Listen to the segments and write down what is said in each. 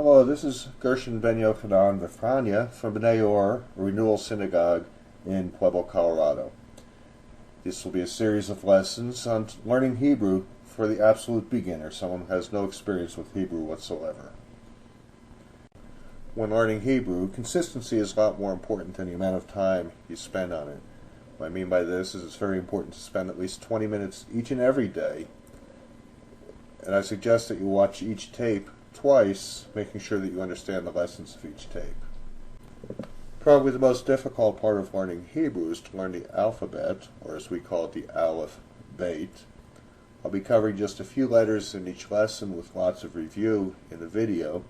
Hello, this is Gershon Ben Yochanan Vifrania from B'nai Or Renewal Synagogue in Pueblo, Colorado. This will be a series of lessons on learning Hebrew for the absolute beginner, someone who has no experience with Hebrew whatsoever. When learning Hebrew, consistency is a lot more important than the amount of time you spend on it. What I mean by this is it's very important to spend at least 20 minutes each and every day, and I suggest that you watch each tape twice, making sure that you understand the lessons of each tape. Probably the most difficult part of learning Hebrew is to learn the alphabet, or as we call it, the Aleph Beit. I'll be covering just a few letters in each lesson with lots of review in the video,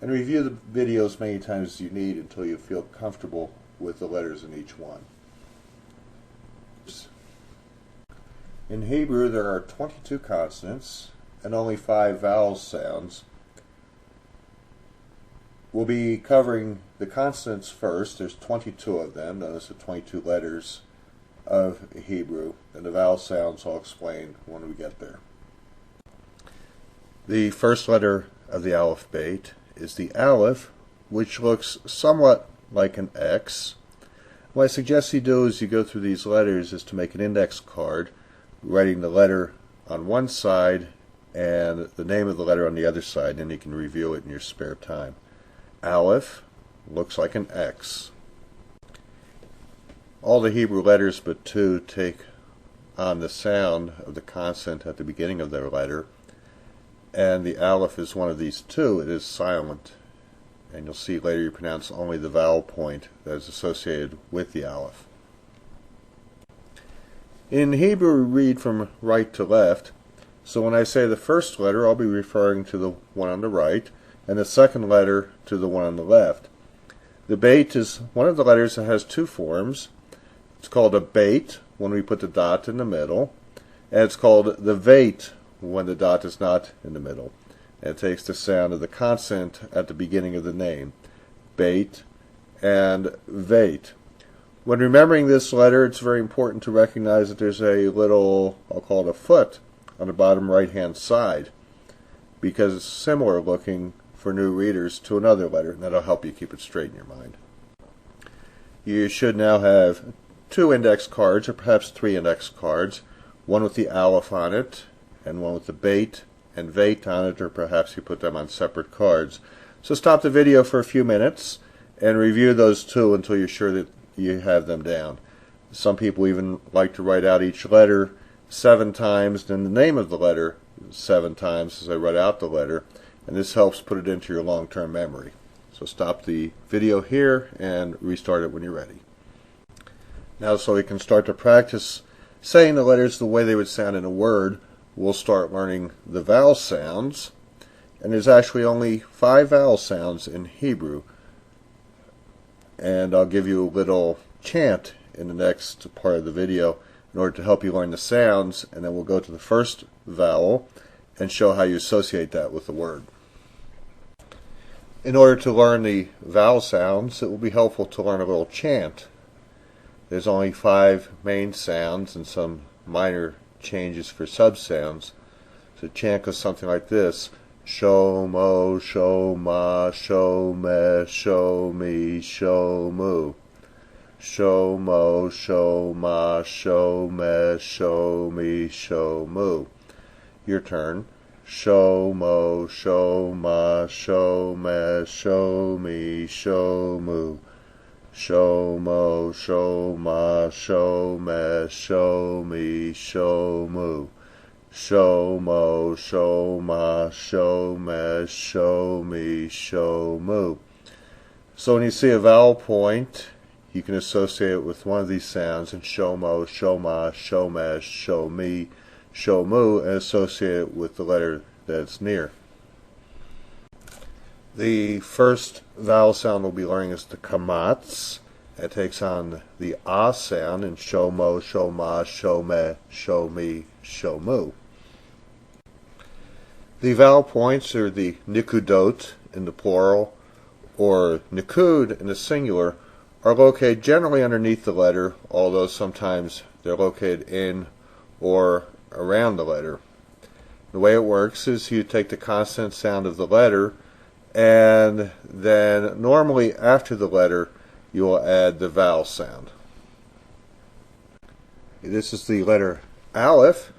and review the video as many times as you need until you feel comfortable with the letters in each one. In Hebrew there are 22 consonants and only 5 vowel sounds. We'll be covering the consonants first. There's 22 of them. Notice the 22 letters of Hebrew. And the vowel sounds I'll explain when we get there. The first letter of the Aleph Beit is the Aleph, which looks somewhat like an X. What I suggest you do as you go through these letters is to make an index card, writing the letter on one side and the name of the letter on the other side, and you can review it in your spare time. Aleph looks like an X. All the Hebrew letters but 2 take on the sound of the consonant at the beginning of their letter, and the Aleph is one of these 2. It is silent, and you'll see later you pronounce only the vowel point that is associated with the Aleph. In Hebrew we read from right to left, so when I say the first letter I'll be referring to the one on the right, and the second letter to the one on the left. The Beit is one of the letters that has 2 forms. It's called a Beit when we put the dot in the middle, and it's called the Veit when the dot is not in the middle. And it takes the sound of the consonant at the beginning of the name, Beit and Veit. When remembering this letter, it's very important to recognize that there's a little, I'll call it a foot, on the bottom right-hand side, because it's similar looking for new readers to another letter, and that'll help you keep it straight in your mind. You should now have 2 index cards, or perhaps 3 index cards, one with the Aleph on it, and one with the Beit and Veit on it, or perhaps you put them on separate cards. So stop the video for a few minutes and review those 2 until you're sure that you have them down. Some people even like to write out each letter 7 times, then the name of the letter 7 times as I write out the letter, and this helps put it into your long-term memory. So stop the video here and restart it when you're ready. Now, so we can start to practice saying the letters the way they would sound in a word, we'll start learning the vowel sounds. And there's actually only 5 vowel sounds in Hebrew. And I'll give you a little chant in the next part of the video in order to help you learn the sounds, and then we'll go to the first vowel and show how you associate that with the word. In order to learn the vowel sounds, it will be helpful to learn a little chant. There's only 5 main sounds and some minor changes for subsounds. So chant goes something like this: Sho mo, sho ma, sho me, sho mi, sho mu. Sho mo, sho ma, sho me, sho mi, sho mu. Your turn. Sho mo, sho ma, sho me, sho mi, sho mu. Sho mo, sho ma, sho me, sho mi, sho mu. Sho mo, sho ma, sho me, sho mi, sho mu. So when you see a vowel point, you can associate it with one of these sounds, and sho mo, sho ma, sho me, sho mi, sho mu, and associate it with the letter that it's near. The first vowel sound we'll be learning is the kamatz. It takes on the ah sound in sho mo, sho ma, sho me, sho mi, sho mu. The vowel points are the nikudot in the plural, or nikud in the singular, are located generally underneath the letter, although sometimes they're located in or around the letter. The way it works is you take the consonant sound of the letter and then normally after the letter you will add the vowel sound. This is the letter Aleph.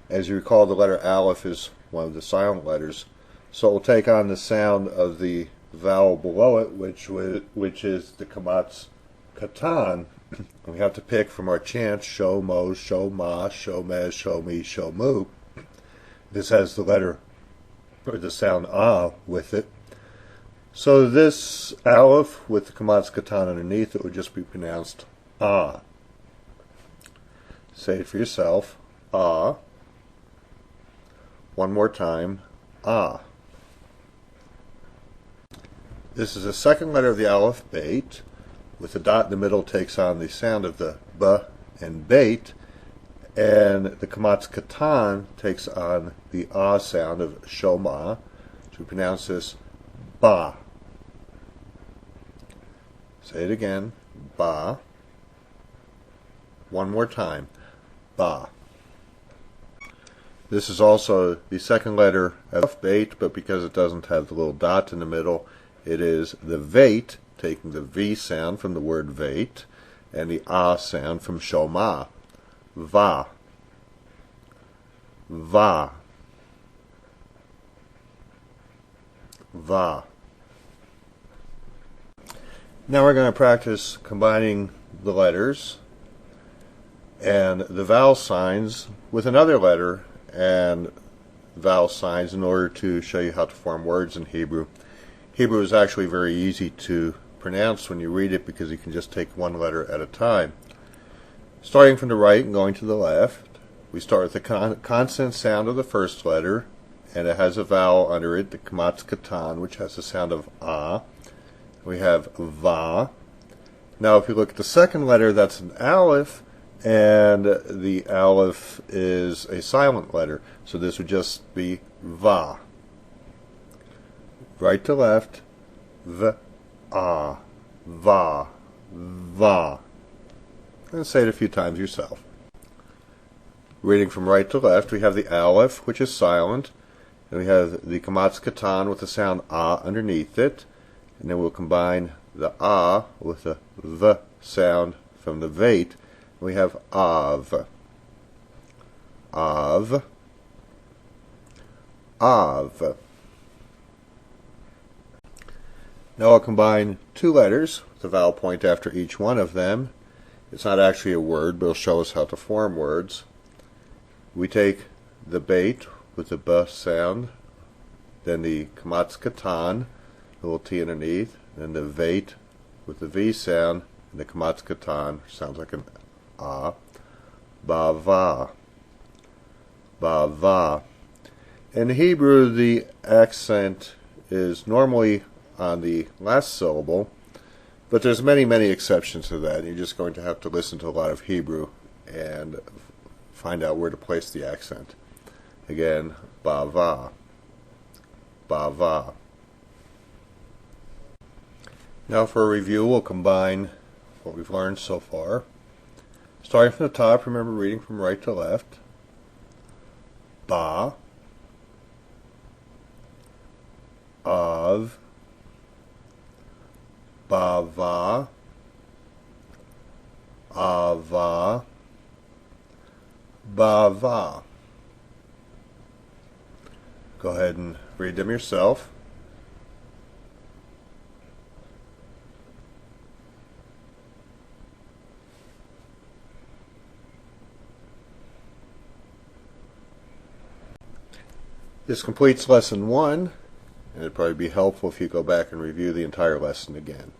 As you recall, the letter Aleph is one of the silent letters, so it will take on the sound of the vowel below it, which is the kamatz katan. We have to pick from our chants: sho mo, sho ma, sho mez, sho mi, sho mu. This has the letter or the sound ah with it. So this Aleph with the kamatz katan underneath it would just be pronounced ah. Say it for yourself. Ah. One more time. Ah. This is the second letter of the Aleph, bait. With the dot in the middle takes on the sound of the b and bait, and the kamatz katan takes on the ah sound of shoma. So we pronounce this ba. Say it again. Ba. One more time. Ba. This is also the second letter of bait, but because it doesn't have the little dot in the middle, it is the vait, taking the V sound from the word vait, and the ah sound from shoma. Va. Va. Va. Now we're going to practice combining the letters and the vowel signs with another letter and vowel signs in order to show you how to form words in Hebrew. Hebrew is actually very easy to pronounce when you read it because you can just take one letter at a time. Starting from the right and going to the left, we start with the consonant sound of the first letter, and it has a vowel under it, the kamatz katan, which has the sound of ah. We have va. Now if you look at the second letter, that's an aleph, and the aleph is a silent letter, so this would just be va. Right to left, v, ah, va, va. And say it a few times yourself. Reading from right to left, we have the aleph, which is silent, and we have the kamatz katan with the sound ah underneath it, and then we'll combine the ah with the v sound from the vait. We have av, av, av. Now I'll combine two letters with a vowel point after each one of them. It's not actually a word, but it'll show us how to form words. We take the bait with the b sound, then the kamatz katan, the little t underneath, then the vait with the v sound, and the kamatz katan, which sounds like an ah, ba va, ba va. In Hebrew, the accent is normally on the last syllable, but there's many exceptions to that. You're just going to have to listen to a lot of Hebrew and find out where to place the accent. Again, ba va, ba va. Now for a review, we'll combine what we've learned so far. Starting from the top, remember reading from right to left. Ba, av, ba va, ava, ba va. Go ahead and read them yourself. This completes lesson 1, and it'd probably be helpful if you go back and review the entire lesson again.